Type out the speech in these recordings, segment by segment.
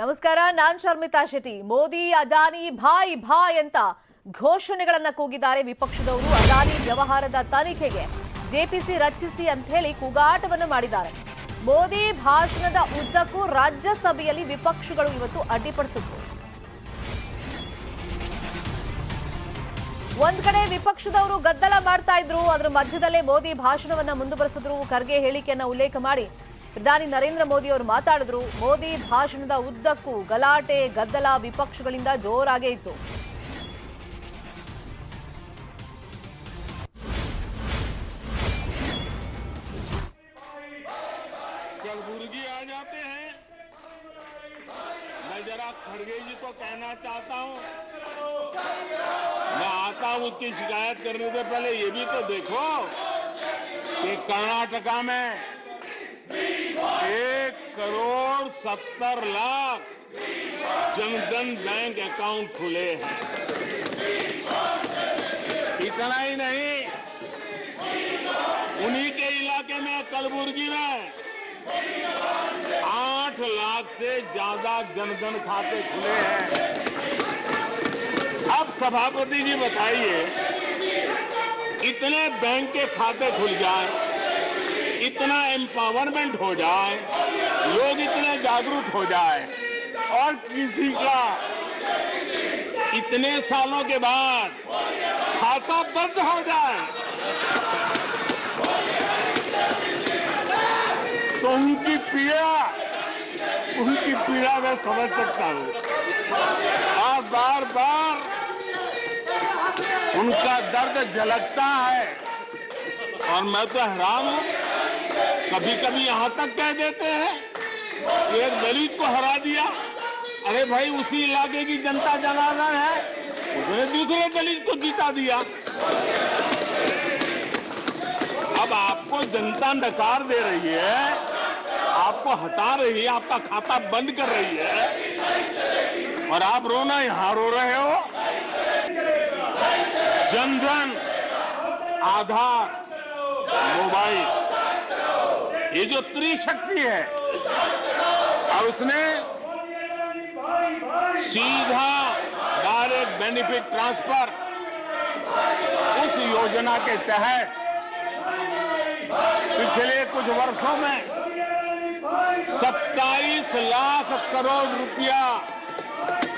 ನಮಸ್ಕಾರ, ನಾನ್ ಶರ್ಮಿತಾ ಶೆಟ್ಟಿ. ಮೋದಿ ಅದಾನಿ ಭಾಯ್ ಭಾಯ್ ಅಂತ ಘೋಷಣೆಗಳನ್ನ ಕೂಗಿದ್ದಾರೆ ವಿಪಕ್ಷದವರು. ಅದಾನಿ ವ್ಯವಹಾರದ ತನಿಖೆಗೆ ಜೆಪಿಸಿ ರಚಿಸಿ ಅಂತ ಹೇಳಿ ಕೂಗಾಟವನ್ನು ಮಾಡಿದ್ದಾರೆ. ಮೋದಿ ಭಾಷಣದ ಉದ್ದಕ್ಕೂ ರಾಜ್ಯಸಭೆಯಲ್ಲಿ ವಿಪಕ್ಷಗಳು ಇವತ್ತು ಅಡ್ಡಿಪಡಿಸಿದ್ರು. ಒಂದ್ ಕಡೆ ವಿಪಕ್ಷದವರು ಗದ್ದಲ ಮಾಡ್ತಾ ಇದ್ರು, ಅದರ ಮಧ್ಯದಲ್ಲೇ ಮೋದಿ ಭಾಷಣವನ್ನ ಮುಂದುವರೆಸಿದ್ರು. ಖರ್ಗೆ ಹೇಳಿಕೆಯನ್ನ ಉಲ್ಲೇಖ ಮಾಡಿ ಪ್ರಧಾನಿ ನರೇಂದ್ರ ಮೋದಿ ಅವರು ಮಾತಾಡಿದ್ರು. ಮೋದಿ ಭಾಷಣದ ಉದ್ದಕ್ಕೂ ಗಲಾಟೆ ಗದ್ದಲ ವಿಪಕ್ಷಗಳಿಂದ ಜೋರಾಗೇ ಇತ್ತು. कलबुर्गी आ जाते हैं। मैं जरा खड़गे जी को कहना चाहता हूं, मैं आता हूं उसकी शिकायत करने से पहले ये भी तो देखो कि कर्नाटका में 1,70,00,000 जनधन बैंक अकाउंट खुले हैं। इतना ही नहीं, उन्हीं के इलाके में कलबुर्गी में 8 लाख से ज्यादा जनधन खाते खुले हैं। अब सभापति जी बताइए, इतने बैंक के खाते खुल जाए, इतना एम्पावरमेंट हो जाए, लोग इतने जागरूक हो जाए और किसी का इतने सालों के बाद खाता बंद हो जाए तो उनकी पीड़ा मैं समझ सकता हूं। और बार बार उनका दर्द झलकता है और मैं तो हैरान हूं। कभी कभी यहां तक कह देते हैं एक दलित को हरा दिया। अरे भाई, उसी इलाके की जनता जनार्दन है, उसने दूसरे दलित को जीता दिया। अब आपको जनता नकार दे रही है, आपको हटा रही है, आपका खाता बंद कर रही है और आप रोना यहां रो रहे हो। जनधन, आधार, मोबाइल, ये जो त्रिशक्ति है, और उसने सीधा डायरेक्ट बेनिफिट ट्रांसफर उस योजना के तहत पिछले कुछ वर्षों में 27 लाख करोड़ रुपया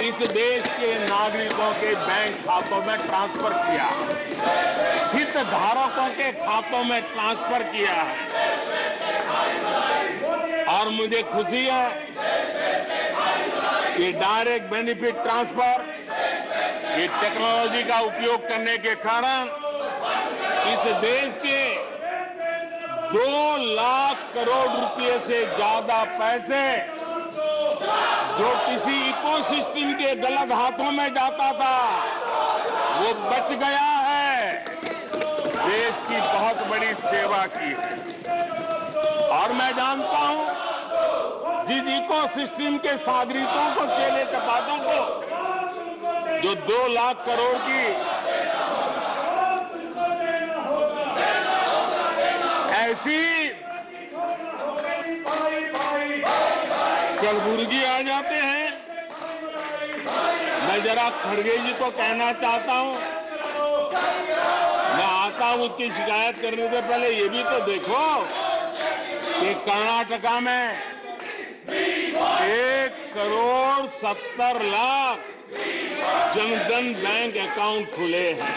इस देश के नागरिकों के बैंक खातों में ट्रांसफर किया, हितधारकों के खातों में ट्रांसफर किया है। और मुझे खुशी है कि डायरेक्ट बेनिफिट ट्रांसफर, ये टेक्नोलॉजी का उपयोग करने के कारण इस देश के 2 लाख करोड़ रुपए से ज्यादा पैसे जो किसी इकोसिस्टम के गलत हाथों में जाता था, वो बच गया है। देश की बहुत बड़ी सेवा की है। और मैं जानता हूं, जिस इकोसिस्टम के सागरिकों को, केले कपाटों को जो 2 लाख करोड़ की ऐसी कलबुर्गी आ जाते हैं। मैं जरा खड़गे जी को कहना चाहता हूं, मैं आता हूं उसकी शिकायत करने से पहले ये भी तो देखो कि कर्नाटका में 1,70,00,000 जनधन बैंक अकाउंट खुले हैं।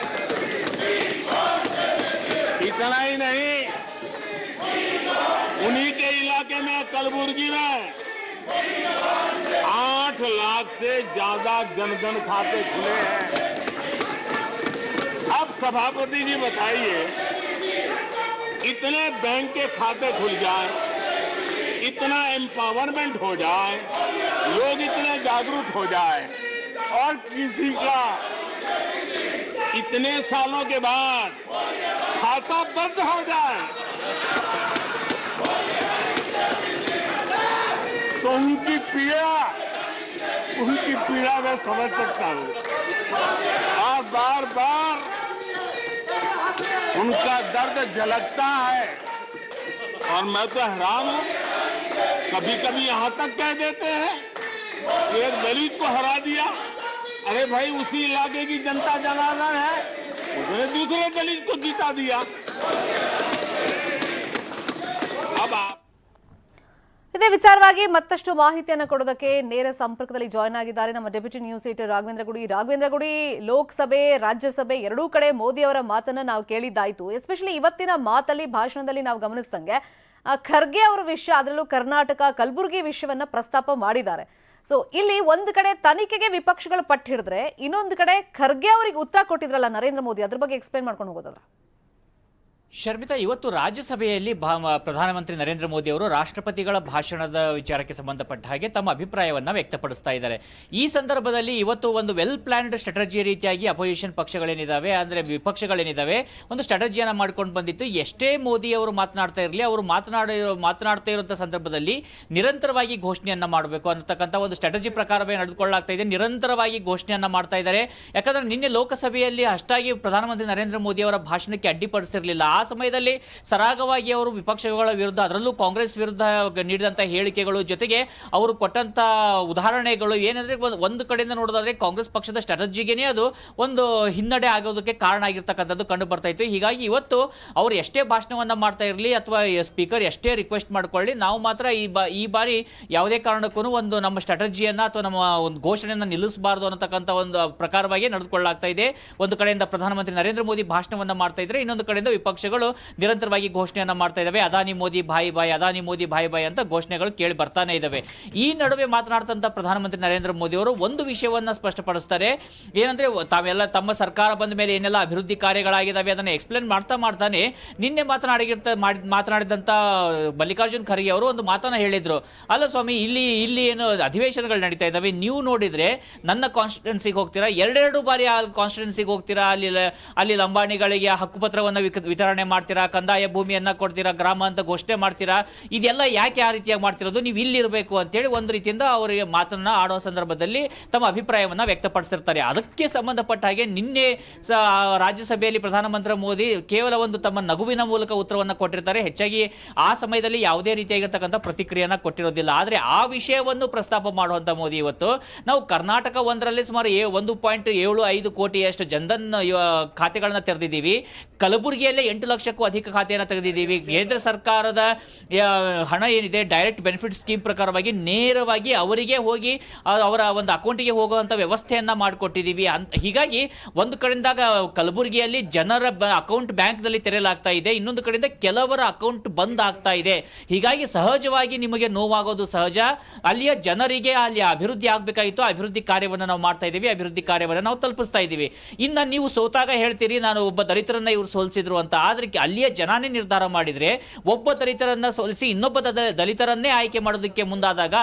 इतना ही नहीं, उन्हीं के इलाके में कलबुर्गी में 8 लाख से ज्यादा जनधन खाते खुले हैं। अब सभापति जी बताइए, इतने बैंक के खाते खुल जाए, इतना एम्पावरमेंट हो जाए, लोग इतने जागरूक हो जाए और किसी का इतने सालों के बाद खाता बंद हो जाए तो उनकी पीड़ा मैं समझ सकता हूं। और बार बार उनका दर्द झलकता है और मैं तो हैरान हूं। कभी कभी यहां तक कह देते हैं एक दलित को हरा दिया। अरे भाई, उसी इलाके की जनता जनार्दन है, उसने दूसरे दलित को जीता दिया। अब ಇದೇ ವಿಚಾರವಾಗಿ ಮತ್ತಷ್ಟು ಮಾಹಿತಿಯನ್ನು ಕೊಡೋದಕ್ಕೆ ನೇರ ಸಂಪರ್ಕದಲ್ಲಿ ಜಾಯ್ನ್ ಆಗಿದ್ದಾರೆ ನಮ್ಮ ಡೆಪ್ಯೂಟಿ ನ್ಯೂಸ್ ಎಡಿಟರ್ ರಾಘವೇಂದ್ರ ಗುಡಿ. ಲೋಕಸಭೆ ರಾಜ್ಯಸಭೆ ಎರಡೂ ಕಡೆ ಮೋದಿ ಅವರ ಮಾತನ್ನ ನಾವು ಕೇಳಿದ್ದಾಯ್ತು. ಎಸ್ಪೆಷಲಿ ಇವತ್ತಿನ ಮಾತಲ್ಲಿ ಭಾಷಣದಲ್ಲಿ ನಾವು ಗಮನಿಸಿದಂಗೆ ಖರ್ಗೆ ಅವರ ವಿಷಯ, ಅದರಲ್ಲೂ ಕರ್ನಾಟಕ ಕಲಬುರಗಿ ವಿಷಯವನ್ನ ಪ್ರಸ್ತಾಪ ಮಾಡಿದ್ದಾರೆ. ಸೊ ಇಲ್ಲಿ ಒಂದು ಕಡೆ ತನಿಖೆಗೆ ವಿಪಕ್ಷಗಳು ಪಟ್ಟು ಹಿಡಿದ್ರೆ, ಇನ್ನೊಂದು ಕಡೆ ಖರ್ಗೆ ಅವರಿಗೆ ಉತ್ತರ ಕೊಟ್ಟಿದ್ರಲ್ಲ ನರೇಂದ್ರ ಮೋದಿ, ಅದ್ರ ಬಗ್ಗೆ ಎಕ್ಸ್ಪ್ಲೈನ್ ಮಾಡ್ಕೊಂಡು ಹೋಗೋದಾದ್ರೆ. ಶರ್ಮಿತಾ, ಇವತ್ತು ರಾಜ್ಯಸಭೆಯಲ್ಲಿ ಪ್ರಧಾನಮಂತ್ರಿ ನರೇಂದ್ರ ಮೋದಿ ಅವರು ರಾಷ್ಟ್ರಪತಿಗಳ ಭಾಷಣದ ವಿಚಾರಕ್ಕೆ ಸಂಬಂಧಪಟ್ಟ ಹಾಗೆ ತಮ್ಮ ಅಭಿಪ್ರಾಯವನ್ನ ವ್ಯಕ್ತಪಡಿಸ್ತಾ ಇದ್ದಾರೆ. ಈ ಸಂದರ್ಭದಲ್ಲಿ ಇವತ್ತು ಒಂದು ವೆಲ್ ಪ್ಲಾನ್ಡ್ ಸ್ಟ್ರಾಟಜಿ ರೀತಿಯಾಗಿ ಅಪೋಸಿಷನ್ ಪಕ್ಷಗಳೇನಿದಾವೆ, ಅಂದ್ರೆ ವಿಪಕ್ಷಗಳೇನಿದಾವೆ, ಒಂದು ಸ್ಟ್ರಾಟಜಿಯನ್ನ ಮಾಡ್ಕೊಂಡು ಬಂದಿತ್ತು. ಎಷ್ಟೇ ಮೋದಿ ಅವರು ಮಾತನಾಡ್ತಾ ಇರಲಿ, ಅವರು ಮಾತನಾಡ್ತಾ ಇರುವಂತಹ ಸಂದರ್ಭದಲ್ಲಿ ನಿರಂತರವಾಗಿ ಘೋಷಣೆಯನ್ನ ಮಾಡಬೇಕು ಅನ್ನತಕ್ಕಂಥ ಒಂದು ಸ್ಟ್ರಾಟಜಿ ಪ್ರಕಾರವೇ ನಡೆದುಕೊಳ್ಳಲಾಗ್ತಾ ಇದೆ. ನಿರಂತರವಾಗಿ ಘೋಷಣೆಯನ್ನ ಮಾಡ್ತಾ ಇದ್ದಾರೆ. ಯಾಕಂದ್ರೆ ನಿನ್ನೆ ಲೋಕಸಭೆಯಲ್ಲಿ ಅಷ್ಟಾಗಿ ಪ್ರಧಾನಮಂತ್ರಿ ನರೇಂದ್ರ ಮೋದಿ ಅವರ ಭಾಷಣಕ್ಕೆ ಅಡ್ಡಿಪಡಿಸಿರಲಿಲ್ಲ. ಆ ಸಮಯದಲ್ಲಿ ಸರಾಗವಾಗಿ ಅವರು ವಿಪಕ್ಷಗಳ ವಿರುದ್ಧ, ಅದರಲ್ಲೂ ಕಾಂಗ್ರೆಸ್ ವಿರುದ್ಧ ನೀಡಿದಂತ ಹೇಳಿಕೆಗಳು, ಜೊತೆಗೆ ಅವರು ಕೊಟ್ಟಂತ ಉದಾಹರಣೆಗಳು ಏನಂದ್ರೆ, ಒಂದು ಕಡೆಯಿಂದ ನೋಡೋದಾದ್ರೆ ಕಾಂಗ್ರೆಸ್ ಪಕ್ಷದ ಸ್ಟ್ರಾಟಜಿಗೆನೇ ಅದು ಒಂದು ಹಿನ್ನಡೆ ಆಗೋದಕ್ಕೆ ಕಾರಣ ಆಗಿರ್ತಕ್ಕಂಥದ್ದು ಕಂಡು ಬರ್ತಾ ಇತ್ತು. ಹೀಗಾಗಿ ಇವತ್ತು ಅವರು ಎಷ್ಟೇ ಭಾಷಣವನ್ನ ಮಾಡ್ತಾ ಇರಲಿ ಅಥವಾ ಸ್ಪೀಕರ್ ಎಷ್ಟೇ ರಿಕ್ವೆಸ್ಟ್ ಮಾಡ್ಕೊಳ್ಳಿ, ನಾವು ಮಾತ್ರ ಈ ಬಾರಿ ಯಾವುದೇ ಕಾರಣಕ್ಕೂ ಒಂದು ನಮ್ಮ ಸ್ಟ್ರಾಟಜಿಯನ್ನ ಅಥವಾ ನಮ್ಮ ಒಂದು ಘೋಷಣೆಯನ್ನ ನಿಲ್ಲಿಸಬಾರದು ಅನ್ನತಕ್ಕಂಥ ಒಂದು ಪ್ರಕಾರವಾಗಿ ನಡೆದುಕೊಳ್ಳಲಾಗ್ತಾ ಇದೆ. ಒಂದು ಕಡೆಯಿಂದ ಪ್ರಧಾನಮಂತ್ರಿ ನರೇಂದ್ರ ಮೋದಿ ಭಾಷಣವನ್ನ ಮಾಡ್ತಾ ಇದ್ರೆ, ಇನ್ನೊಂದು ಕಡೆಯಿಂದ ವಿಪಕ್ಷಗಳು ನಿರಂತರವಾಗಿ ಘೋಷಣೆಯನ್ನ ಮಾಡ್ತಾ ಇದ್ದಾವೆ. ಅದಾನಿ ಮೋದಿ ಭಾಯ್ ಭಾಯ್, ಅದಾನಿ ಮೋದಿ ಭಾಯ್ ಭಾಯ್ ಅಂತ ಘೋಷಣೆಗಳು ಕೇಳಿ ಬರ್ತಾನೆ ಇದ್ದಾವೆ. ಈ ನಡುವೆ ಮಾತನಾಡ್ತಂತ ಪ್ರಧಾನಮಂತ್ರಿ ನರೇಂದ್ರ ಮೋದಿ ಅವರು ಒಂದು ವಿಷಯವನ್ನ ಸ್ಪಷ್ಟಪಡಿಸ್ತಾರೆ. ಏನಂದ್ರೆ, ತಾವೆಲ್ಲ ತಮ್ಮ ಸರ್ಕಾರ ಬಂದ ಮೇಲೆ ಏನೆಲ್ಲ ಅಭಿವೃದ್ಧಿ ಕಾರ್ಯಗಳಾಗಿದ್ದಾವೆ ಅದನ್ನ ಎಕ್ಸ್ಪ್ಲೇನ್ ಮಾಡ್ತಾನೆ ನಿನ್ನೆ ಮಾತನಾಡಿದಂತ ಮಲ್ಲಿಕಾರ್ಜುನ್ ಖರ್ಗೆ ಅವರು ಒಂದು ಮಾತನ್ನ ಹೇಳಿದ್ರು. ಅಲ್ಲ ಸ್ವಾಮಿ, ಇಲ್ಲಿ ಏನು ಅಧಿವೇಶನಗಳು ನಡೀತಾ ಇದ್ದಾವೆ, ನೀವು ನೋಡಿದ್ರೆ ನನ್ನ ಕಾನ್ಸ್ಟಿಟ್ಯೂನ್ಸಿಗೆ ಹೋಗ್ತೀರಾ, ಎರಡೆರಡು ಬಾರಿ ಆ ಕಾನ್ಸ್ಟಿಟ್ಯೂನ್ಸಿಗೆ ಹೋಗ್ತೀರಾ, ಅಲ್ಲಿ ಲಂಬಾಣಿಗಳಿಗೆ ಹಕ್ಕುಪತ್ರವನ್ನು ವಿತರಣೆ ಮಾಡ್ತೀರಾ, ಕಂದಾಯ ಭೂಮಿಯನ್ನ ಕೊಡ್ತೀರಾ, ಗ್ರಾಮ ಅಂತ ಘೋಷಣೆ ಮಾಡ್ತೀರಾ, ಇದೆಲ್ಲ ಯಾಕೆ ಆ ರೀತಿಯಾಗಿ ಮಾಡ್ತಿರೋದು, ನೀವು ಇಲ್ಲಿ ಇರಬೇಕು ಅಂತೇಳಿ ಒಂದು ರೀತಿಯಿಂದ ಅವರಿಗೆ ಮಾತನ್ನ ಆಡೋ ಸಂದರ್ಭದಲ್ಲಿ ತಮ್ಮ ಅಭಿಪ್ರಾಯವನ್ನ ವ್ಯಕ್ತಪಡಿಸಿರ್ತಾರೆ. ಅದಕ್ಕೆ ಸಂಬಂಧಪಟ್ಟ ಹಾಗೆ ನಿನ್ನೆ ರಾಜ್ಯಸಭೆಯಲ್ಲಿ ಪ್ರಧಾನಮಂತ್ರಿ ಮೋದಿ ಕೇವಲ ಒಂದು ತಮ್ಮ ನಗುವಿನ ಮೂಲಕ ಉತ್ತರವನ್ನ ಕೊಟ್ಟಿರ್ತಾರೆ. ಹೆಚ್ಚಾಗಿ ಆ ಸಮಯದಲ್ಲಿ ಯಾವುದೇ ರೀತಿಯಾಗಿರ್ತಕ್ಕಂಥ ಪ್ರತಿಕ್ರಿಯೆಯನ್ನ ಕೊಟ್ಟಿರೋದಿಲ್ಲ. ಆದ್ರೆ ಆ ವಿಷಯವನ್ನು ಪ್ರಸ್ತಾಪ ಮಾಡುವಂತ ಮೋದಿ ಇವತ್ತು, ನಾವು ಕರ್ನಾಟಕ ಒಂದರಲ್ಲಿ ಸುಮಾರು 1.75 ಕೋಟಿಯಷ್ಟು ಜನಧನ್ ಖಾತೆಗಳನ್ನ ತೆರೆದಿದ್ದೀವಿ, ಕಲಬುರಗಿಯಲ್ಲೇ 8 ಲಕ್ಷಕ್ಕೂ ಅಧಿಕ ಖಾತೆಯನ್ನು ತೆಗೆದಿದ್ದೀವಿ, ಕೇಂದ್ರ ಸರ್ಕಾರದ ಹಣ ಏನಿದೆ ಡೈರೆಕ್ಟ್ ಬೆನಿಫಿಟ್ ಸ್ಕೀಮ್ ಪ್ರಕಾರವಾಗಿ ನೇರವಾಗಿ ಅವರಿಗೆ ಹೋಗಿ ಅವರ ಒಂದು ಅಕೌಂಟಿಗೆ ಹೋಗುವಂತ ವ್ಯವಸ್ಥೆಯನ್ನ ಮಾಡಿಕೊಟ್ಟಿದ್ದೀವಿ. ಹೀಗಾಗಿ ಒಂದು ಕಡೆಯಿಂದಾಗ ಕಲಬುರಗಿಯಲ್ಲಿ ಜನರ ಅಕೌಂಟ್ ಬ್ಯಾಂಕ್ ನಲ್ಲಿ ತೆರೆಯಲಾಗ್ತಾ ಇದೆ, ಇನ್ನೊಂದು ಕಡೆಯಿಂದ ಕೆಲವರ ಅಕೌಂಟ್ ಬಂದ್ ಆಗ್ತಾ ಇದೆ. ಹೀಗಾಗಿ ಸಹಜವಾಗಿ ನಿಮಗೆ ನೋವಾಗೋದು ಸಹಜ. ಅಲ್ಲಿಯ ಜನರಿಗೆ ಅಲ್ಲಿ ಅಭಿವೃದ್ಧಿ ಆಗ್ಬೇಕಾಗಿತ್ತು, ಅಭಿವೃದ್ಧಿ ಕಾರ್ಯವನ್ನು ನಾವು ಮಾಡ್ತಾ ಇದ್ದೀವಿ, ಅಭಿವೃದ್ಧಿ ಕಾರ್ಯವನ್ನು ನಾವು ತಲುಪಿಸ್ತಾ ಇದ್ದೀವಿ. ಇನ್ನು ನೀವು ಸೋತಾಗ ಹೇಳ್ತೀರಿ ನಾನು ಒಬ್ಬ ದಲಿತರನ್ನ ಇವರು ಸೋಲಿಸಿದ್ರು ಅಂತ. ಆದ್ರೆ ಅಲ್ಲಿಯ ಜನಾನೇ ನಿರ್ಧಾರ ಮಾಡಿದ್ರೆ, ಒಬ್ಬ ದಲಿತರನ್ನ ಸೋಲಿಸಿ ಇನ್ನೊಬ್ಬ ದಲಿತರನ್ನೇ ಆಯ್ಕೆ ಮಾಡೋದಕ್ಕೆ ಮುಂದಾದಾಗ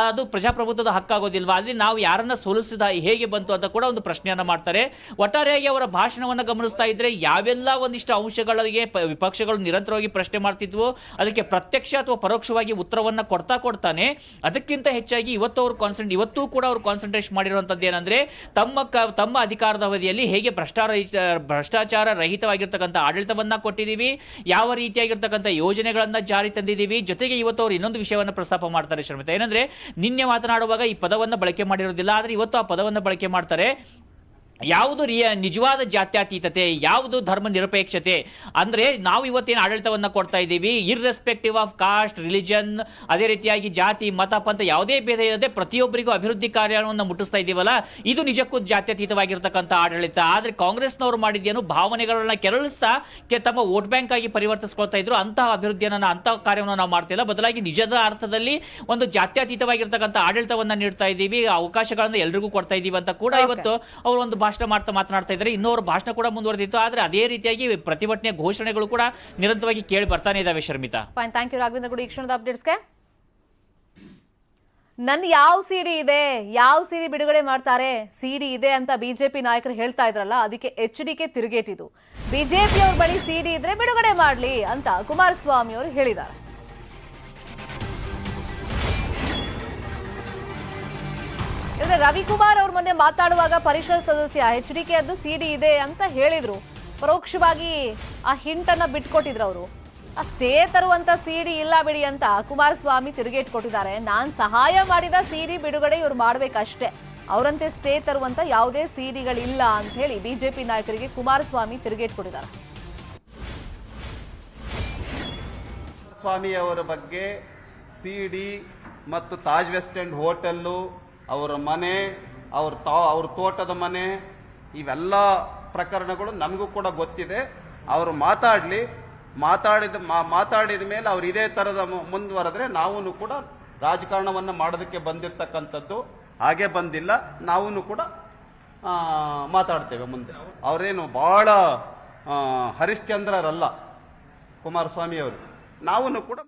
ಅದು ಪ್ರಜಾಪ್ರಭುತ್ವದ ಹಕ್ಕಾಗೋದಿಲ್ವಾ? ಅಲ್ಲಿ ನಾವು ಯಾರನ್ನ ಸೋಲಿಸಿದ ಹೇಗೆ ಬಂತು ಅಂತ ಕೂಡ ಒಂದು ಪ್ರಶ್ನೆಯನ್ನ ಮಾಡ್ತಾರೆ. ಒಟ್ಟಾರೆಯಾಗಿ ಅವರ ಭಾಷಣವನ್ನ ಗಮನಿಸ್ತಾ ಇದ್ರೆ ಯಾವೆಲ್ಲ ಒಂದಿಷ್ಟು ಅಂಶಗಳಿಗೆ ವಿಪಕ್ಷಗಳು ನಿರಂತರವಾಗಿ ಪ್ರಶ್ನೆ ಮಾಡ್ತಿದ್ವು, ಅದಕ್ಕೆ ಪ್ರತ್ಯಕ್ಷ ಅಥವಾ ಪರೋಕ್ಷವಾಗಿ ಉತ್ತರವನ್ನ ಕೊಡ್ತಾನೆ. ಅದಕ್ಕಿಂತ ಹೆಚ್ಚಾಗಿ ಇವತ್ತು ಕೂಡ ಅವರು ಕಾನ್ಸಂಟ್ರೇಟ್ ಮಾಡಿರುವಂತದ್ದು ಏನಂದ್ರೆ, ತಮ್ಮ ಅಧಿಕಾರದ ಅವಧಿಯಲ್ಲಿ ಹೇಗೆ ಭ್ರಷ್ಟಾಚಾರ ರಹಿತವಾಗಿರ್ತಕ್ಕಂಥ ಆಡಳಿತವನ್ನ ಕೊಟ್ಟಿದ್ದೀವಿ, ಯಾವ ರೀತಿಯಾಗಿರ್ತಕ್ಕಂಥ ಯೋಜನೆಗಳನ್ನ ಜಾರಿ ತಂದಿದ್ದೀವಿ. ಜೊತೆಗೆ ಇವತ್ತು ಅವರು ಇನ್ನೊಂದು ವಿಷಯವನ್ನು ಪ್ರಸ್ತಾಪ ಮಾಡ್ತಾರೆ ಶ್ರಮಿತಾ, ಏನಂದ್ರೆ ನಿನ್ನೆ ಮಾತನಾಡುವಾಗ ಈ ಪದವನ್ನು ಬಳಕೆ ಮಾಡಿರೋದಿಲ್ಲ, ಆದ್ರೆ ಇವತ್ತು ಆ ಪದವನ್ನು ಬಳಕೆ ಮಾಡ್ತಾರೆ. ಯಾವುದು ನಿಜವಾದ ಜಾತ್ಯತೀತತೆ, ಯಾವುದು ಧರ್ಮ ನಿರಪೇಕ್ಷತೆ ಅಂದ್ರೆ, ನಾವು ಇವತ್ತೇನು ಆಡಳಿತವನ್ನ ಕೊಡ್ತಾ ಇದ್ದೀವಿ ಇರ್ರೆಸ್ಪೆಕ್ಟಿವ್ ಆಫ್ ಕಾಸ್ಟ್, ರಿಲಿಜನ್, ಅದೇ ರೀತಿಯಾಗಿ ಜಾತಿ, ಮತ, ಪಂಥ ಯಾವುದೇ ಭೇದ ಇಲ್ಲದೆ ಪ್ರತಿಯೊಬ್ಬರಿಗೂ ಅಭಿವೃದ್ಧಿ ಕಾರ್ಯವನ್ನು ಮುಟ್ಟಿಸ್ತಾ ಇದ್ದೀವಲ್ಲ, ಇದು ನಿಜಕ್ಕೂ ಜಾತ್ಯತೀತವಾಗಿರ್ತಕ್ಕಂಥ ಆಡಳಿತ. ಆದ್ರೆ ಕಾಂಗ್ರೆಸ್ನವರು ಮಾಡಿದ್ದೇನು, ಭಾವನೆಗಳನ್ನ ಕೆರಳಿಸ್ತಾ ತಮ್ಮ ವೋಟ್ ಬ್ಯಾಂಕ್ ಆಗಿ ಪರಿವರ್ತಿಸ್ಕೊಳ್ತಾ ಇದ್ರು. ಅಂತಹ ಅಭಿವೃದ್ಧಿಯನ್ನು ಅಂತಹ ಕಾರ್ಯವನ್ನು ನಾವು ಮಾಡ್ತಿಲ್ಲ, ಬದಲಾಗಿ ನಿಜದ ಅರ್ಥದಲ್ಲಿ ಒಂದು ಜಾತ್ಯತೀತವಾಗಿರ್ತಕ್ಕಂಥ ಆಡಳಿತವನ್ನ ನೀಡ್ತಾ ಇದ್ದೀವಿ, ಅವಕಾಶಗಳನ್ನ ಎಲ್ರಿಗೂ ಕೊಡ್ತಾ ಇದ್ದೀವಿ ಅಂತ ಕೂಡ ಇವತ್ತು ಅವರು ಒಂದು ಭಾಷಣ ಮಾತನಾಡ್ತಾ ಇದ್ದಾರೆ. ಇನ್ನೊಂದು ಭಾಷಣ ಕೂಡ ಮುಂದುವರೆದಿತ್ತು, ಆದ್ರೆ ಅದೇ ರೀತಿಯಾಗಿ ಪ್ರತಿಭಟನೆಯ ಘೋಷಣೆಗಳು ಕೂಡ ನಿರಂತರವಾಗಿ ಕೇಳಿ ಬರ್ತಾನೆ ಇದಾವೆ. Sharmita, fine, thank you Raghavendra Gudi. ಈ ಕ್ಷಣದ ಅಪ್ಡೇಟ್ಸ್ಗೆ ನನ್ ಯಾವ ಸಿಡಿ ಇದೆ, ಯಾವ ಸಿಡಿ ಬಿಡುಗಡೆ ಮಾಡ್ತಾರೆ, ಸಿಡಿ ಇದೆ ಅಂತ ಬಿಜೆಪಿ ನಾಯಕರು ಹೇಳ್ತಾ ಇದ್ರಲ್ಲ, ಅದಕ್ಕೆ HDK ತಿರುಗೇಟಿದು. ಬಿಜೆಪಿ ಅವ್ರ ಬಳಿ ಸಿಡಿ ಇದ್ರೆ ಬಿಡುಗಡೆ ಮಾಡ್ಲಿ ಅಂತ ಕುಮಾರಸ್ವಾಮಿ ಅವರು ಹೇಳಿದ್ದಾರೆ. ರವಿಕುಮಾರ್ ಅವ್ರ ಮುಂದೆ ಮಾತಾಡುವಾಗ ಪರಿಷತ್ ಸದಸ್ಯ HDK ಅದು ಸಿಡಿ ಇದೆ ಅಂತ ಹೇಳಿದ್ರು. ಪರೋಕ್ಷವಾಗಿ ಆ ಹಿಂಟ್ ಅನ್ನ ಬಿಟ್ಕೊಟ್ಟಿದ್ರು ಅವರು. ಸ್ಟೇ ತರುವಂತ ಸಿಡಿ ಇಲ್ಲ ಬಿಡಿ ಅಂತ ಕುಮಾರಸ್ವಾಮಿ ತಿರುಗೇಟ್ ಕೊಟ್ಟಿದ್ದಾರೆ. ನಾನ್ ಸಹಾಯ ಮಾಡಿದ ಸಿಡಿ ಬಿಡುಗಡೆ ಇವ್ರು ಮಾಡ್ಬೇಕಷ್ಟೇ, ಅವರಂತೆ ಸ್ಟೇ ತರುವಂತ ಯಾವುದೇ ಸಿಡಿಗಳಿಲ್ಲ ಅಂತ ಹೇಳಿ ಬಿಜೆಪಿ ನಾಯಕರಿಗೆ ಕುಮಾರಸ್ವಾಮಿ ತಿರುಗೇಟ್ ಕೊಟ್ಟಿದ್ದಾರೆ. ಸ್ವಾಮಿ ಅವರ ಬಗ್ಗೆ ಸಿಡಿ ಮತ್ತು ತಾಜ್ ವೆಸ್ಟ್ ಎಂಡ್ ಹೋಟೆಲ್ಲು, ಅವರ ಮನೆ, ಅವ್ರ ತೋಟದ ಮನೆ, ಇವೆಲ್ಲ ಪ್ರಕರಣಗಳು ನಮಗೂ ಕೂಡ ಗೊತ್ತಿದೆ. ಅವರು ಮಾತಾಡಿದ ಮೇಲೆ ಅವ್ರು ಇದೇ ಥರದ ಮುಂದುವರೆದ್ರೆ ನಾವು ಕೂಡ ರಾಜಕಾರಣವನ್ನು ಮಾಡೋದಕ್ಕೆ ಬಂದಿರತಕ್ಕಂಥದ್ದು, ಹಾಗೆ ಬಂದಿಲ್ಲ. ನಾವು ಕೂಡ ಮಾತಾಡ್ತೇವೆ ಮುಂದೆ. ಅವರೇನು ಬಹಳ ಹರಿಶ್ಚಂದ್ರರಲ್ಲ ಕುಮಾರಸ್ವಾಮಿ ಅವರು. ನಾವು ಕೂಡ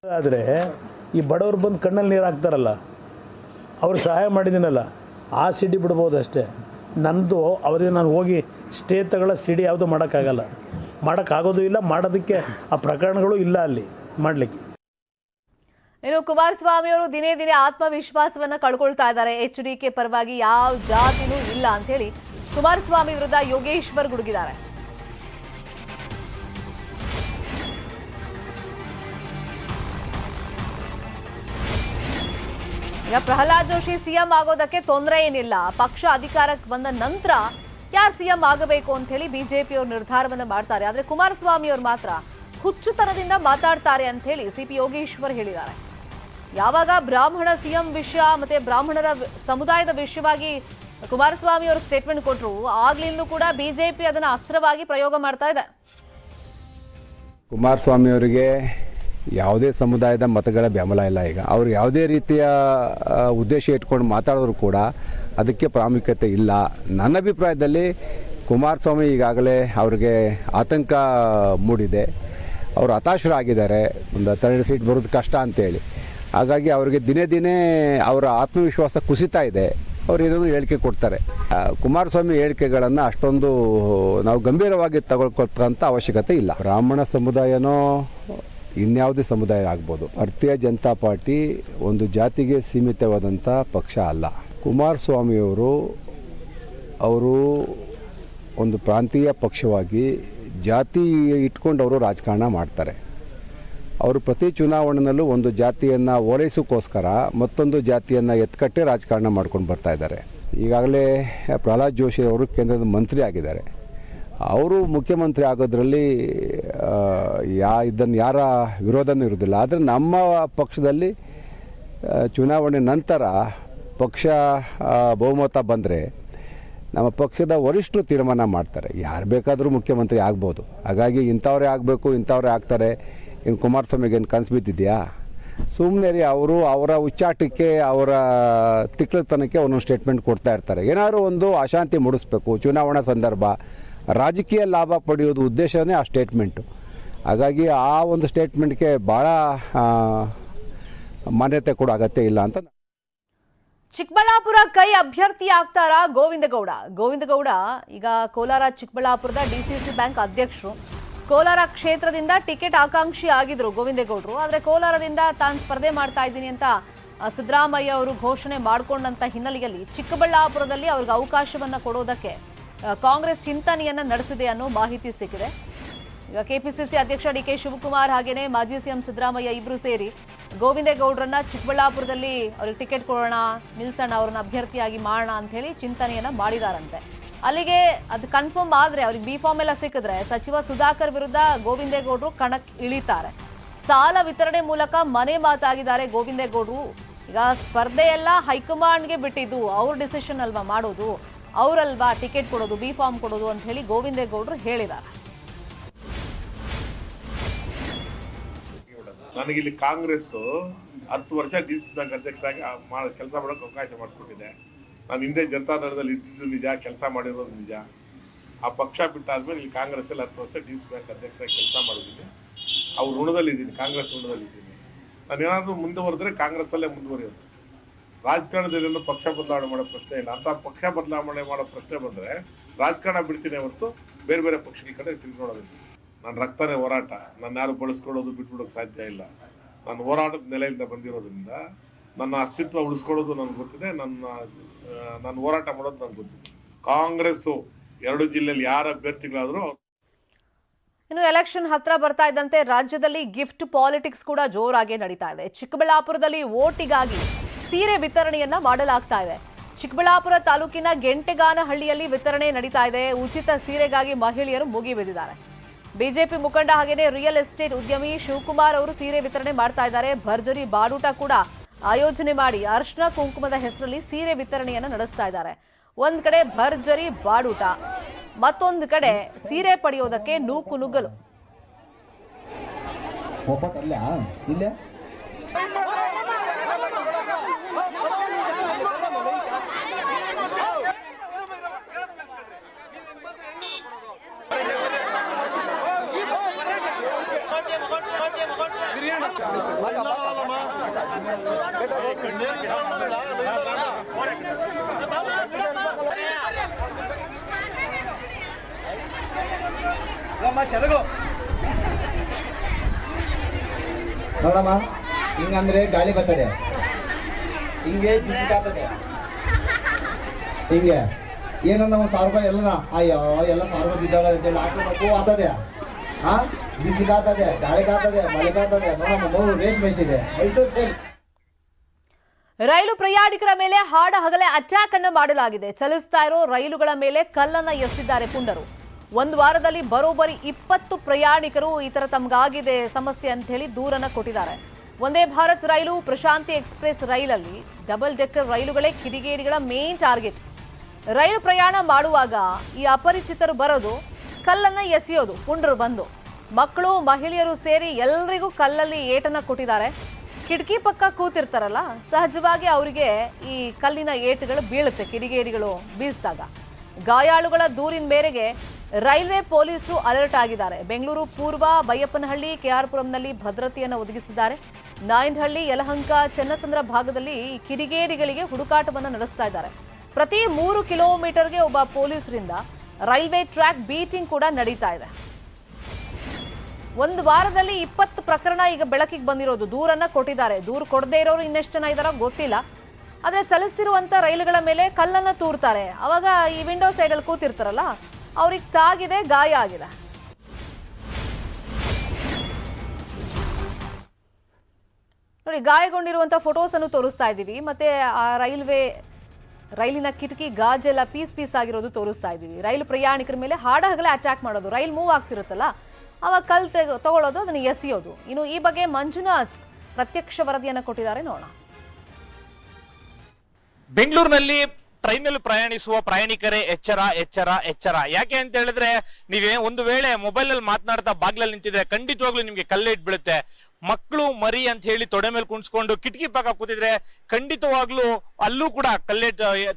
ಆದರೆ ಈ ಬಡವರು ಬಂದು ಕಣ್ಣಲ್ಲಿ ನೀರು ಹಾಕ್ತಾರಲ್ಲ, ಅವ್ರು ಸಹಾಯ ಮಾಡಿದ್ದೀನಲ್ಲ, ಆ ಸಿಡಿ ಬಿಡ್ಬೋದು ಅಷ್ಟೇ. ನನ್ನದು ಅವರಿಗೆ ನಾನು ಹೋಗಿ ಸ್ಟೇ ತಗೊಳ್ಳೋ ಸಿಡಿ ಯಾವುದು ಮಾಡೋಕ್ಕಾಗೋದು ಇಲ್ಲ, ಮಾಡೋದಕ್ಕೆ ಆ ಪ್ರಕರಣಗಳು ಇಲ್ಲ ಅಲ್ಲಿ ಮಾಡಲಿಕ್ಕೆ. ಇನ್ನು ಕುಮಾರಸ್ವಾಮಿ ಅವರು ದಿನೇ ದಿನೇ ಆತ್ಮವಿಶ್ವಾಸವನ್ನ ಕಳ್ಕೊಳ್ತಾ ಇದ್ದಾರೆ. HDK ಪರವಾಗಿ ಯಾವ ಜಾತಿನೂ ಇಲ್ಲ ಅಂತ ಹೇಳಿ ಕುಮಾರಸ್ವಾಮಿ ವಿರುದ್ಧ ಯೋಗೇಶ್ವರ್ ಗುಡುಗಿದ್ದಾರೆ. ಈಗ ಪ್ರಹ್ಲಾದ್ ಜೋಶಿ ಸಿಎಂ ಆಗೋದಕ್ಕೆ ತೊಂದರೆ ಏನಿಲ್ಲ, ಪಕ್ಷ ಅಧಿಕಾರಕ್ಕೆ ಬಂದ ನಂತರ ಯಾರು ಸಿಎಂ ಆಗಬೇಕು ಅಂತ ಹೇಳಿ ಬಿಜೆಪಿಯವರು ನಿರ್ಧಾರವನ್ನ ಮಾಡ್ತಾರೆ. ಆದ್ರೆ ಕುಮಾರಸ್ವಾಮಿ ಅವರು ಮಾತ್ರ ಹುಚ್ಚುತನದಿಂದ ಮಾತಾಡ್ತಾರೆ ಅಂತ ಹೇಳಿ ಸಿಪಿ ಯೋಗೇಶ್ವರ್ ಹೇಳಿದ್ದಾರೆ. ಯಾವಾಗ ಬ್ರಾಹ್ಮಣ ಸಿಎಂ ವಿಷಯ ಮತ್ತೆ ಬ್ರಾಹ್ಮಣರ ಸಮುದಾಯದ ವಿಷಯವಾಗಿ ಕುಮಾರಸ್ವಾಮಿ ಅವರು ಸ್ಟೇಟ್ಮೆಂಟ್ ಕೊಟ್ಟರು, ಆಗ್ಲಿಂದಲೂ ಕೂಡ ಬಿಜೆಪಿ ಅದನ್ನ ಅಸ್ತ್ರವಾಗಿ ಪ್ರಯೋಗ ಮಾಡ್ತಾ ಇದೆ. ಕುಮಾರಸ್ವಾಮಿ ಅವರಿಗೆ ಯಾವುದೇ ಸಮುದಾಯದ ಮತಗಳ ಬೆಂಬಲ ಇಲ್ಲ. ಈಗ ಅವರು ಯಾವುದೇ ರೀತಿಯ ಉದ್ದೇಶ ಇಟ್ಕೊಂಡು ಮಾತಾಡೋರು ಕೂಡ ಅದಕ್ಕೆ ಪ್ರಾಮುಖ್ಯತೆ ಇಲ್ಲ. ನನ್ನ ಅಭಿಪ್ರಾಯದಲ್ಲಿ ಕುಮಾರಸ್ವಾಮಿ ಈಗಾಗಲೇ ಅವ್ರಿಗೆ ಆತಂಕ ಮೂಡಿದೆ, ಅವರು ಹತಾಶರಾಗಿದ್ದಾರೆ, ಒಂದು 12 ಸೀಟ್ ಬರೋದು ಕಷ್ಟ ಅಂತೇಳಿ. ಹಾಗಾಗಿ ಅವರಿಗೆ ದಿನೇ ದಿನೇ ಅವರ ಆತ್ಮವಿಶ್ವಾಸ ಕುಸಿತಾ ಇದೆ. ಅವ್ರು ಏನೇನೋ ಹೇಳಿಕೆ ಕೊಡ್ತಾರೆ. ಕುಮಾರಸ್ವಾಮಿ ಹೇಳಿಕೆಗಳನ್ನು ಅಷ್ಟೊಂದು ನಾವು ಗಂಭೀರವಾಗಿ ತಗೊಳ್ಕೊಳ್ತಕ್ಕಂಥ ಅವಶ್ಯಕತೆ ಇಲ್ಲ. ಬ್ರಾಹ್ಮಣ ಸಮುದಾಯನೋ ಇನ್ಯಾವುದೇ ಸಮುದಾಯ ಆಗ್ಬೋದು. ಭಾರತೀಯ ಜನತಾ ಪಾರ್ಟಿ ಒಂದು ಜಾತಿಗೆ ಸೀಮಿತವಾದಂಥ ಪಕ್ಷ ಅಲ್ಲ. ಕುಮಾರಸ್ವಾಮಿಯವರು ಒಂದು ಪ್ರಾಂತೀಯ ಪಕ್ಷವಾಗಿ ಜಾತಿ ಇಟ್ಕೊಂಡು ಅವರು ರಾಜಕಾರಣ ಮಾಡ್ತಾರೆ. ಅವರು ಪ್ರತಿ ಚುನಾವಣೆಯಲ್ಲೂ ಒಂದು ಜಾತಿಯನ್ನು ಓಲೈಸೋಕ್ಕೋಸ್ಕರ ಮತ್ತೊಂದು ಜಾತಿಯನ್ನು ಎತ್ಕಟ್ಟೆ ರಾಜಕಾರಣ ಮಾಡ್ಕೊಂಡು ಬರ್ತಾ ಇದ್ದಾರೆ. ಈಗಾಗಲೇ ಪ್ರಹ್ಲಾದ್ ಜೋಶಿ ಅವರು ಕೇಂದ್ರದ ಮಂತ್ರಿ ಆಗಿದ್ದಾರೆ. ಅವರು ಮುಖ್ಯಮಂತ್ರಿ ಆಗೋದ್ರಲ್ಲಿ ಇದನ್ನು ಯಾರ ವಿರೋಧನೂ ಇರೋದಿಲ್ಲ. ಆದರೆ ನಮ್ಮ ಪಕ್ಷದಲ್ಲಿ ಚುನಾವಣೆ ನಂತರ ಪಕ್ಷ ಬಹುಮತ ಬಂದರೆ ನಮ್ಮ ಪಕ್ಷದ ವರಿಷ್ಠರು ತೀರ್ಮಾನ ಮಾಡ್ತಾರೆ, ಯಾರು ಬೇಕಾದರೂ ಮುಖ್ಯಮಂತ್ರಿ ಆಗ್ಬೋದು. ಹಾಗಾಗಿ ಇಂಥವರೇ ಆಗಬೇಕು, ಇಂಥವರೇ ಆಗ್ತಾರೆ. ಇನ್ನು ಕುಮಾರಸ್ವಾಮಿಗೆ ಏನು ಕನಸು ಬಿದ್ದಿದೆಯಾ? ಸುಮ್ಮನೆ ರೀ. ಅವರ ಉಚ್ಚಾಟಕ್ಕೆ, ಅವರ ತಿಕ್ಲತನಕ್ಕೆ ಒಂದೊಂದು ಸ್ಟೇಟ್ಮೆಂಟ್ ಕೊಡ್ತಾ ಇರ್ತಾರೆ. ಏನಾದರೂ ಒಂದು ಅಶಾಂತಿ ಮೂಡಿಸ್ಬೇಕು, ಚುನಾವಣಾ ಸಂದರ್ಭ, ರಾಜಕೀಯ ಲಾಭ ಪಡೆಯೋದು ಉದ್ದೇಶನೇ ಆ ಸ್ಟೇಟ್ಮೆಂಟು. ಹಾಗಾಗಿ ಆ ಒಂದು ಸ್ಟೇಟ್ಮೆಂಟ್ಗೆ ಭಾಳ ಮಾನ್ಯತೆ ಕೊಡೋ ಅಗತ್ಯ ಇಲ್ಲ ಅಂತ. ಚಿಕ್ಕಬಳ್ಳಾಪುರ ಕೈ ಅಭ್ಯರ್ಥಿ ಆಗ್ತಾರಾ ಗೋವಿಂದಗೌಡ ಈಗ ಕೋಲಾರ ಚಿಕ್ಕಬಳ್ಳಾಪುರದ DCC ಬ್ಯಾಂಕ್ ಅಧ್ಯಕ್ಷರು. ಕೋಲಾರ ಕ್ಷೇತ್ರದಿಂದ ಟಿಕೆಟ್ ಆಕಾಂಕ್ಷಿ ಆಗಿದ್ರು ಗೋವಿಂದೇಗೌಡರು. ಆದ್ರೆ ಕೋಲಾರದಿಂದ ತಾನು ಸ್ಪರ್ಧೆ ಮಾಡ್ತಾ ಇದ್ದೀನಿ ಅಂತ ಸಿದ್ದರಾಮಯ್ಯ ಅವರು ಘೋಷಣೆ ಮಾಡಿಕೊಂಡಂತ ಹಿನ್ನೆಲೆಯಲ್ಲಿ ಚಿಕ್ಕಬಳ್ಳಾಪುರದಲ್ಲಿ ಅವ್ರಿಗೆ ಅವಕಾಶವನ್ನ ಕೊಡೋದಕ್ಕೆ ಕಾಂಗ್ರೆಸ್ ಚಿಂತನೆಯನ್ನ ನಡೆಸಿದೆ ಅನ್ನೋ ಮಾಹಿತಿ ಸಿಕ್ಕಿದೆ. ಈಗ KPCC ಅಧ್ಯಕ್ಷ DK ಶಿವಕುಮಾರ್ ಹಾಗೇನೆ ಮಾಜಿ CM ಸಿದ್ದರಾಮಯ್ಯ ಇಬ್ರು ಸೇರಿ ಗೋವಿಂದೇಗೌಡರನ್ನ ಚಿಕ್ಕಬಳ್ಳಾಪುರದಲ್ಲಿ ಅವ್ರಿಗೆ ಟಿಕೆಟ್ ಕೊಡೋಣ, ನಿಲ್ಸೋಣ, ಅವ್ರನ್ನ ಅಭ್ಯರ್ಥಿಯಾಗಿ ಮಾಡೋಣ ಅಂತ ಹೇಳಿ ಚಿಂತನೆಯನ್ನ ಮಾಡಿದಾರಂತೆ. ಅಲ್ಲಿಗೆ ಅದು ಕನ್ಫರ್ಮ್ ಆದ್ರೆ ಅವ್ರಿಗೆ ಬಿ ಫಾರ್ಮ್ ಎಲ್ಲ ಸಿಕ್ಕಿದ್ರೆ ಸಚಿವ ಸುಧಾಕರ್ ವಿರುದ್ಧ ಗೋವಿಂದೇಗೌಡರು ಕಣಕ್ಕೆ ಇಳಿತಾರೆ. ಸಾಲ ವಿತರಣೆ ಮೂಲಕ ಮನೆ ಮಾತಾಗಿದ್ದಾರೆ ಗೋವಿಂದೇಗೌಡರು. ಈಗ ಸ್ಪರ್ಧೆ ಎಲ್ಲ ಹೈಕಮಾಂಡ್ಗೆ ಬಿಟ್ಟಿದ್ದು, ಅವ್ರ ಡಿಸಿಷನ್ ಅಲ್ವಾ ಮಾಡೋದು, ಅವರಲ್ವಾ ಟಿಕೆಟ್ ಕೊಡೋದು, ಬಿ ಫಾರ್ಮ್ ಕೊಡೋದು ಅಂತ ಹೇಳಿ ಗೋವಿಂದೇಗೌಡರು ಹೇಳಿದ್ದಾರೆ. ನನಗಿಲ್ಲಿ ಕಾಂಗ್ರೆಸ್ 10 ವರ್ಷ DC ಬ್ಯಾಂಕ್ ಅಧ್ಯಕ್ಷರಾಗಿ ಕೆಲಸ ಮಾಡೋಕೆ ಅವಕಾಶ ಮಾಡಿಕೊಟ್ಟಿದೆ. ನಾನು ಹಿಂದೆ ಜನತಾದಳದಲ್ಲಿ ಇದ್ದಿದ್ದು ನಿಜ, ಕೆಲಸ ಮಾಡಿರೋದು ನಿಜ. ಆ ಪಕ್ಷ ಬಿಟ್ಟಾದ್ಮೇಲೆ ಇಲ್ಲಿ ಕಾಂಗ್ರೆಸ್ಸಲ್ಲಿ 10 ವರ್ಷ DC ಬ್ಯಾಂಕ್ ಅಧ್ಯಕ್ಷರಾಗಿ ಕೆಲಸ ಮಾಡಿದ್ದೀನಿ. ಅವ್ರ ಋಣದಲ್ಲಿದ್ದೀನಿ, ಕಾಂಗ್ರೆಸ್ ಋಣದಲ್ಲಿದ್ದೀನಿ. ನಾನು ಏನಾದರೂ ಮುಂದುವರೆದ್ರೆ ಕಾಂಗ್ರೆಸ್ಸಲ್ಲೇ ಮುಂದುವರಿಯೋದು. ರಾಜಕಾರಣದಲ್ಲಿ ಪಕ್ಷ ಬದಲಾವಣೆ ಮಾಡೋ ಪ್ರಶ್ನೆ ಇಲ್ಲ. ಅಂತ ಪಕ್ಷ ಬದಲಾವಣೆ ಮಾಡೋ ಪ್ರಶ್ನೆ ಬಂದರೆ ರಾಜಕಾರಣ ಬಿಡ್ತೀನಿ ಹೊರತು ಬೇರೆ ಬೇರೆ ಪಕ್ಷಗಳ ಕಡೆ ತಿರುಗಿ ನೋಡೋದಿಲ್ಲ. ನನ್ನ ರಕ್ತನೇ ಹೋರಾಟ, ನನ್ನ ಯಾರು ಬಳಸ್ಕೊಳ್ಳೋದು ಬಿಟ್ಬಿಡೋಕ್ಕೆ ಸಾಧ್ಯ ಇಲ್ಲ. ನಾನು ಹೋರಾಟದ ನೆಲೆಯಿಂದ ಬಂದಿರೋದ್ರಿಂದ ನನ್ನ ಅಸ್ತಿತ್ವ ಉಳಿಸ್ಕೊಳ್ಳೋದು ನನಗೆ ಗೊತ್ತಿದೆ, ನಾನು ಹೋರಾಟ ಮಾಡೋದು ನನಗೆ ಗೊತ್ತಿದೆ. ಕಾಂಗ್ರೆಸ್ಸು 2 ಜಿಲ್ಲೆಯಲ್ಲಿ ಯಾರ ಅಭ್ಯರ್ಥಿಗಳಾದರೂ ಇನ್ನು ಎಲೆಕ್ಷನ್ ಹತ್ರ ಬರ್ತಾ ಇದ್ದಂತೆ ರಾಜ್ಯದಲ್ಲಿ ಗಿಫ್ಟ್ ಪಾಲಿಟಿಕ್ಸ್ ಕೂಡ ಜೋರಾಗಿ ನಡೀತಾ ಇದೆ. ಚಿಕ್ಕಬಳ್ಳಾಪುರದಲ್ಲಿ ವೋಟಿಗಾಗಿ ಸೀರೆ ವಿತರಣೆಯನ್ನ ಮಾಡಲಾಗ್ತಾ ಇದೆ. ಚಿಕ್ಕಬಳ್ಳಾಪುರ ತಾಲೂಕಿನ ಗೆಂಟೆಗಾನಹಳ್ಳಿಯಲ್ಲಿ ವಿತರಣೆ ನಡೀತಾ ಇದೆ. ಉಚಿತ ಸೀರೆಗಾಗಿ ಮಹಿಳೆಯರು ಮುಗಿಬಿದ್ದಿದ್ದಾರೆ. ಬಿಜೆಪಿ ಮುಖಂಡ ಹಾಗೇನೆ ರಿಯಲ್ ಎಸ್ಟೇಟ್ ಉದ್ಯಮಿ ಶಿವಕುಮಾರ್ ಅವರು ಸೀರೆ ವಿತರಣೆ ಮಾಡ್ತಾ ಇದ್ದಾರೆ. ಭರ್ಜರಿ ಬಾಡೂಟ ಕೂಡ ಆಯೋಜನೆ ಮಾಡಿ ಅರ್ಶನ ಕುಂಕುಮದ ಹೆಸರಲ್ಲಿ ಸೀರೆ ವಿತರಣೆಯನ್ನ ನಡೆಸ್ತಾ ಇದ್ದಾರೆ. ಒಂದ್ ಕಡೆ ಭರ್ಜರಿ ಬಾಡೂಟ, ಮತ್ತೊಂದು ಕಡೆ ಸೀರೆ ಪಡೆಯೋದಕ್ಕೆ ನೂಕು ನುಗ್ಗಲು. ನೋಡಮ್ಮ, ಹಿಂಗಂದ್ರೆ ಗಾಳಿ ಬರ್ತದೆ, ಹಿಂಗೆ ಬಿಸಿಲು ಆಗ್ತದೆ, ಹಿಂಗೆ ಏನಂದ ಒಂದು 1000 ರೂಪಾಯಿ ಎಲ್ಲ ಅಯ್ಯೋ ಎಲ್ಲ 1000 ರೂಪಾಯಿ ಬಿದ್ದಾಗ ಅಂತೇಳಿ ಹಾಕೋಬೇಕು ಆಗ್ತದೆ. ಬಿಸಿಲು ಆಗ್ತದೆ, ಗಾಳಿ ಆಗ್ತದೆ, ಮಳೆ ಆಗ್ತದೆ. ನೋಡಮ್ಮ, ನೋವು ರೇಟ್ ಮೇಸಿದೆ ಮೈಸೂರು ಸೇಲ್. ರೈಲು ಪ್ರಯಾಣಿಕರ ಮೇಲೆ ಹಾಡ ಹಗಲೇ ಅಟ್ಯಾಕ್ ಅನ್ನು ಮಾಡಲಾಗಿದೆ. ಚಲಿಸ್ತಾ ಇರೋ ರೈಲುಗಳ ಮೇಲೆ ಕಲ್ಲನ್ನ ಎಸೆದಿದ್ದಾರೆ ಪುಂಡರು. ಒಂದು ವಾರದಲ್ಲಿ ಬರೋಬ್ಬರಿ 20 ಪ್ರಯಾಣಿಕರು ಈ ತರ ತಮಗಾಗಿದೆ ಸಮಸ್ಯೆ ಅಂತ ಹೇಳಿ ದೂರನ್ನ ಕೊಟ್ಟಿದ್ದಾರೆ. ಒಂದೇ ಭಾರತ್ ರೈಲು, ಪ್ರಶಾಂತಿ ಎಕ್ಸ್ಪ್ರೆಸ್ ರೈಲಲ್ಲಿ ಡಬಲ್ ಡೆಕ್ಕರ್ ರೈಲುಗಳೇ ಕಿಡಿಗೇಡಿಗಳ ಮೇನ್ ಟಾರ್ಗೆಟ್. ರೈಲು ಪ್ರಯಾಣ ಮಾಡುವಾಗ ಈ ಅಪರಿಚಿತರು ಬರೋದು, ಕಲ್ಲನ್ನ ಎಸೆಯೋದು. ಪುಂಡರು ಬಂದು ಮಕ್ಕಳು ಮಹಿಳೆಯರು ಸೇರಿ ಎಲ್ರಿಗೂ ಕಲ್ಲಲ್ಲಿ ಏಟನ್ನ ಕೊಟ್ಟಿದ್ದಾರೆ. ಕಿಟಕಿ ಪಕ್ಕ ಕೂತಿರ್ತಾರಲ್ಲ, ಸಹಜವಾಗಿ ಅವರಿಗೆ ಈ ಕಲ್ಲಿನ ಏಟುಗಳು ಬೀಳುತ್ತೆ ಕಿಡಿಗೇಡಿಗಳು ಬೀಸಿದಾಗ. ಗಾಯಾಳುಗಳ ದೂರಿನ ಮೇರೆಗೆ ರೈಲ್ವೆ ಪೊಲೀಸರು ಅಲರ್ಟ್ ಆಗಿದ್ದಾರೆ. ಬೆಂಗಳೂರು ಪೂರ್ವ, ಬೈಯಪ್ಪನಹಳ್ಳಿ, ಕೆಆರ್ಪುರಂನಲ್ಲಿ ಭದ್ರತೆಯನ್ನು ಒದಗಿಸಿದ್ದಾರೆ. ನಾಯಂಡಹಳ್ಳಿ, ಯಲಹಂಕ, ಚನ್ನಸಂದ್ರ ಭಾಗದಲ್ಲಿ ಕಿಡಿಗೇಡಿಗಳಿಗೆ ಹುಡುಕಾಟವನ್ನು ನಡೆಸ್ತಾ ಇದ್ದಾರೆ. ಪ್ರತಿ 3 ಕಿಲೋಮೀಟರ್ಗೆ ಒಬ್ಬ ಪೊಲೀಸರಿಂದ ರೈಲ್ವೆ ಟ್ರ್ಯಾಕ್ ಬೀಟಿಂಗ್ ಕೂಡ ನಡೀತಾ ಇದೆ. ಒಂದು ವಾರದಲ್ಲಿ 20 ಪ್ರಕರಣ ಈಗ ಬೆಳಕಿಗೆ ಬಂದಿರೋದು. ದೂರನ್ನ ಕೊಟ್ಟಿದ್ದಾರೆ. ದೂರು ಕೊಡದೇ ಇರೋರು ಇನ್ನೆಷ್ಟು ಜನ ಇದಾರೋ ಗೊತ್ತಿಲ್ಲ. ಆದ್ರೆ ಚಲಿಸ್ತಿರುವಂತ ರೈಲುಗಳ ಮೇಲೆ ಕಲ್ಲನ್ನ ತೂರ್ತಾರೆ. ಅವಾಗ ಈ ವಿಂಡೋ ಸೈಡಲ್ಲಿ ಕೂತಿರ್ತಾರಲ್ಲ, ಅವ್ರಿಗೆ ತಾಗಿದೆ, ಗಾಯ ಆಗಿದೆ. ನೋಡಿ, ಗಾಯಗೊಂಡಿರುವಂತ ಫೋಟೋಸ್ ಅನ್ನು ತೋರಿಸ್ತಾ ಇದ್ದೀವಿ. ಮತ್ತೆ ಆ ರೈಲಿನ ಕಿಟಕಿ ಗಾಜೆಲ್ಲ ಪೀಸ್ ಆಗಿರೋದು ತೋರಿಸ್ತಾ ಇದ್ದೀವಿ. ರೈಲು ಪ್ರಯಾಣಿಕರ ಮೇಲೆ ಹಾಡ ಹಗಲೇ ಅಟ್ಯಾಕ್ ಮಾಡೋದು. ರೈಲ್ ಮೂವ್ ಆಗ್ತಿರುತ್ತಲ್ಲ, ಅವಾಗ ಕಲ್ ತಗೊಳ್ಳೋದು, ಅದನ್ನು ಎಸೆಯೋದು. ಇನ್ನು ಈ ಬಗ್ಗೆ ಮಂಜುನಾಥ್ ಪ್ರತ್ಯಕ್ಷ ವರದಿಯನ್ನು ಕೊಟ್ಟಿದ್ದಾರೆ, ನೋಡೋಣ. ಬೆಂಗಳೂರಿನಲ್ಲಿ ಟ್ರೈನಲ್ಲಿ ಪ್ರಯಾಣಿಸುವ ಪ್ರಯಾಣಿಕರೇ ಎಚ್ಚರ ಎಚ್ಚರ ಎಚ್ಚರ. ಯಾಕೆ ಅಂತ ಹೇಳಿದ್ರೆ, ನೀವೇ ಒಂದು ವೇಳೆ ಮೊಬೈಲ್ ಅಲ್ಲಿ ಮಾತನಾಡ್ತಾ ಬಾಗ್ಲಲ್ಲಿ ನಿಂತಿದ್ರೆ ಖಂಡಿತವಾಗ್ಲೂ ನಿಮ್ಗೆ ಕಲ್ಲೆ ಇಟ್ಬಿಡುತ್ತೆ. ಮಕ್ಕಳು ಮರಿ ಅಂತ ಹೇಳಿ ತೊಡೆ ಮೇಲೆ ಕುಣಿಸ್ಕೊಂಡು ಕಿಟಕಿ ಪಕ್ಕ ಕೂತಿದ್ರೆ ಖಂಡಿತವಾಗ್ಲೂ ಅಲ್ಲೂ ಕೂಡ ಕಲ್ಲೆ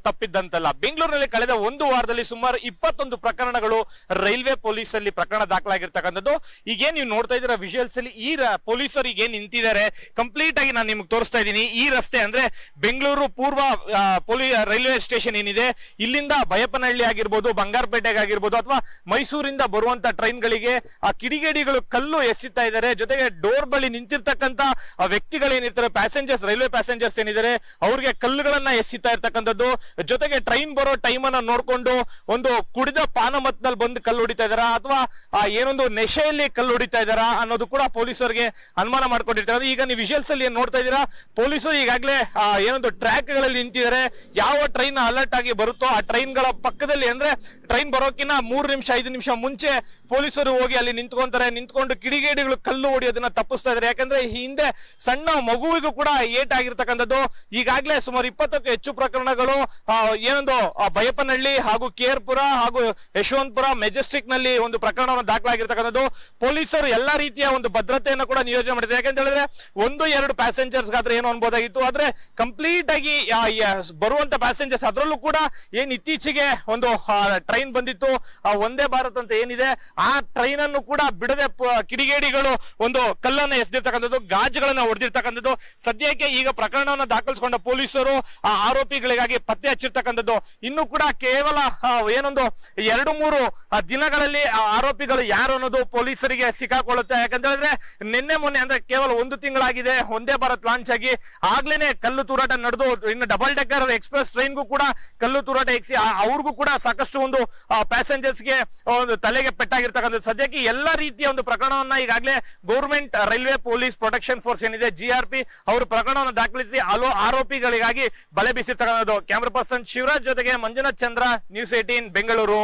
ತಪ್ಪಿದ್ದಂತಲ್ಲ. ಬೆಂಗಳೂರಿನಲ್ಲಿ ಕಳೆದ ಒಂದು ವಾರದಲ್ಲಿ ಸುಮಾರು 21 ಪ್ರಕರಣಗಳು ರೈಲ್ವೆ ಪೊಲೀಸ್ ಅಲ್ಲಿ ಪ್ರಕರಣ ದಾಖಲಾಗಿರ್ತಕ್ಕಂಥದ್ದು. ಈಗೇನ್ ನೀವು ನೋಡ್ತಾ ಇದ್ದೀರಾ ವಿಜುವಲ್ಸ್ ಅಲ್ಲಿ, ಈ ಪೊಲೀಸರು ಈಗೇನ್ ನಿಂತಿದ್ದಾರೆ ಕಂಪ್ಲೀಟ್ ಆಗಿ ನಾನು ನಿಮ್ಗೆ ತೋರಿಸ್ತಾ ಇದ್ದೀನಿ. ಈ ರಸ್ತೆ ಅಂದ್ರೆ ಬೆಂಗಳೂರು ಪೂರ್ವ ರೈಲ್ವೆ ಸ್ಟೇಷನ್ ಏನಿದೆ, ಇಲ್ಲಿಂದ ಬೈಯಪ್ಪನಹಳ್ಳಿ ಆಗಿರ್ಬೋದು, ಬಂಗಾರಪೇಟೆಗೆ ಆಗಿರ್ಬೋದು, ಅಥವಾ ಮೈಸೂರಿಂದ ಬರುವಂತ ಟ್ರೈನ್ಗಳಿಗೆ ಆ ಕಿಡಿಗೇಡಿಗಳು ಕಲ್ಲು ಎಸಿತಾ ಇದ್ದಾರೆ. ಜೊತೆಗೆ ಡೋರ್ ಬಳಿ ನಿಂತಿರ್ತಕ್ಕಂಥ ವ್ಯಕ್ತಿಗಳೇನಿರ್ತಾರೆ, ಪ್ಯಾಸೆಂಜರ್ಸ್, ರೈಲ್ವೆ ಪ್ಯಾಸೆಂಜರ್ಸ್ ಏನಿದ್ದಾರೆ, ಅವ್ರಿಗೆ ಕಲ್ಲುಗಳನ್ನ ಎಸಿತಾ ಇರ್ತಕ್ಕಂಥದ್ದು. ಜೊತೆಗೆ ಟ್ರೈನ್ ಬರೋ ಟೈಮ್ ಅನ್ನ ನೋಡ್ಕೊಂಡು ಒಂದು ಕುಡಿದ ಪಾನಮತ್ನಲ್ಲಿ ಬಂದು ಕಲ್ಲು ಹೊಡಿತಾ ಇದಾರ, ಅಥವಾ ಏನೊಂದು ನೆಶೆಯಲ್ಲಿ ಕಲ್ಲು ಹೊಡಿತಾ ಇದಾರ ಅನ್ನೋದು ಕೂಡ ಪೊಲೀಸರಿಗೆ ಅನುಮಾನ ಮಾಡ್ಕೊಂಡಿರ್ತಾರೆ. ಈಗ ನೀವು ವಿಜುವಲ್ಸ್ ಅಲ್ಲಿ ಏನ್ ನೋಡ್ತಾ ಇದ್ದೀರಾ, ಪೊಲೀಸರು ಈಗಾಗಲೇ ಏನೊಂದು ಟ್ರ್ಯಾಕ್ ಗಳಲ್ಲಿ ನಿಂತಿದ್ದಾರೆ. ಯಾವ ಟ್ರೈನ್ ಅಲರ್ಟ್ ಆಗಿ ಬರುತ್ತೋ ಆ ಟ್ರೈನ್ ಗಳ ಪಕ್ಕದಲ್ಲಿ, ಅಂದ್ರೆ ಟ್ರೈನ್ ಬರೋಕಿನ್ನ 3 ನಿಮಿಷ 5 ನಿಮಿಷ ಮುಂಚೆ ಪೊಲೀಸರು ಹೋಗಿ ಅಲ್ಲಿ ನಿಂತ್ಕೊಂತಾರೆ. ನಿಂತ್ಕೊಂಡು ಕಿಡಿಗೇಡಿಗಳು ಕಲ್ಲು ಹೊಡಿಯೋದನ್ನ ತಪ್ಪಿಸ್ತಾ ಇದ್ದಾರೆ. ಯಾಕಂದ್ರೆ ಹಿಂದೆ ಸಣ್ಣ ಮಗುವಿಗೂ ಕೂಡ ಏಟಾಗಿರ್ತಕ್ಕಂಥದ್ದು. ಈಗಾಗಲೇ ಸುಮಾರು 20ಕ್ಕೂ ಹೆಚ್ಚು ಪ್ರಕರಣಗಳು ಏನೊಂದು ಬೈಯಪ್ಪನಹಳ್ಳಿ ಹಾಗೂ ಕೇರ್ಪುರ ಹಾಗೂ ಯಶವಂತಪುರ ಮೆಜೆಸ್ಟಿಕ್ ನಲ್ಲಿ ಒಂದು ಪ್ರಕರಣವನ್ನು ದಾಖಲಾಗಿರ್ತಕ್ಕಂಥದ್ದು. ಪೊಲೀಸರು ಎಲ್ಲಾ ರೀತಿಯ ಒಂದು ಭದ್ರತೆಯನ್ನು ಕೂಡ ನಿಯೋಜನೆ ಮಾಡಿದ್ದಾರೆ. ಯಾಕಂತ ಹೇಳಿದ್ರೆ 1-2 ಪ್ಯಾಸೆಂಜರ್ಸ್ ಗಾತ್ರ ಏನು ಅನ್ಬೋದಾಗಿತ್ತು, ಆದ್ರೆ ಕಂಪ್ಲೀಟ್ ಆಗಿ ಬರುವಂತ ಪ್ಯಾಸೆಂಜರ್ಸ್, ಅದರಲ್ಲೂ ಕೂಡ ಏನ್ ಇತ್ತೀಚೆಗೆ ಒಂದು ಟ್ರೈನ್ ಬಂದಿತ್ತು ವಂದೇ ಭಾರತ್ ಅಂತ ಏನಿದೆ, ಆ ಟ್ರೈನ್ ಅನ್ನು ಕೂಡ ಬಿಡದೆ ಕಿಡಿಗೇಡಿಗಳು ಒಂದು ಕಲ್ಲನ್ನು ಎಸೆದಿರ್ತಕ್ಕಂಥದ್ದು, ಗಾಜುಗಳನ್ನ ಹೊಡೆದಿರ್ತಕ್ಕಂಥದ್ದು. ಸದ್ಯಕ್ಕೆ ಈಗ ಪ್ರಕರಣವನ್ನು ದಾಖಲಿಸಿಕೊಂಡ ಪೊಲೀಸರು ಆ ಆರೋಪಿಗಳಿಗಾಗಿ ಪತ್ತೆ ಹಚ್ಚಿರ್ತಕ್ಕಂಥದ್ದು. ಇನ್ನು ಕೂಡ ಕೇವಲ ಏನೊಂದು 2-3 ದಿನಗಳಲ್ಲಿ ಆ ಆರೋಪಿಗಳು ಯಾರು ಅನ್ನೋದು ಪೊಲೀಸರಿಗೆ ಸಿಕ್ಕಾಕೊಳ್ಳುತ್ತೆ. ಯಾಕಂತ ಹೇಳಿದ್ರೆ ನಿನ್ನೆ ಮೊನ್ನೆ ಅಂದ್ರೆ ಕೇವಲ 1 ತಿಂಗಳಾಗಿದೆ ವಂದೇ ಭಾರತ್ ಲಾಂಚ್ ಆಗಿ, ಆಗ್ಲೇನೆ ಕಲ್ಲು ತೂರಾಟ ನಡೆದು ಇನ್ನು ಡಬಲ್ ಡೆಕ್ಕರ್ ಎಕ್ಸ್ಪ್ರೆಸ್ ಟ್ರೈನ್ಗೂ ಕೂಡ ಕಲ್ಲು ತೂರಾಟ ಎಕ್ಸಿ ಅವ್ರಿಗೂ ಕೂಡ ಸಾಕಷ್ಟು ಒಂದು ಪ್ಯಾಸೆಂಜರ್ಸ್ಗೆ ಒಂದು ತಲೆಗೆ ಪೆಟ್ಟಾಗಿರ್ತಕ್ಕಂಥದ್ದು. ಸದ್ಯಕ್ಕೆ ಎಲ್ಲ ರೀತಿಯ ಒಂದು ಪ್ರಕರಣವನ್ನ ಈಗಾಗಲೇ government railway police protection force ಏನಿದೆ GRP ಅವರು ಪ್ರಕರಣವನ್ನು ದಾಖಲಿಸಿ ಆರೋಪಿಗಳಿಗಾಗಿ ಬಲೆ ಬೀಸಿರ್ತಕ್ಕಂಥದ್ದು. ಕ್ಯಾಮರಾ ಪರ್ಸನ್ ಶಿವರಾಜ್ ಜೊತೆಗೆ ಮಂಜುನಾಥ್ ಚಂದ್ರ, ನ್ಯೂಸ್ 18 ಬೆಂಗಳೂರು.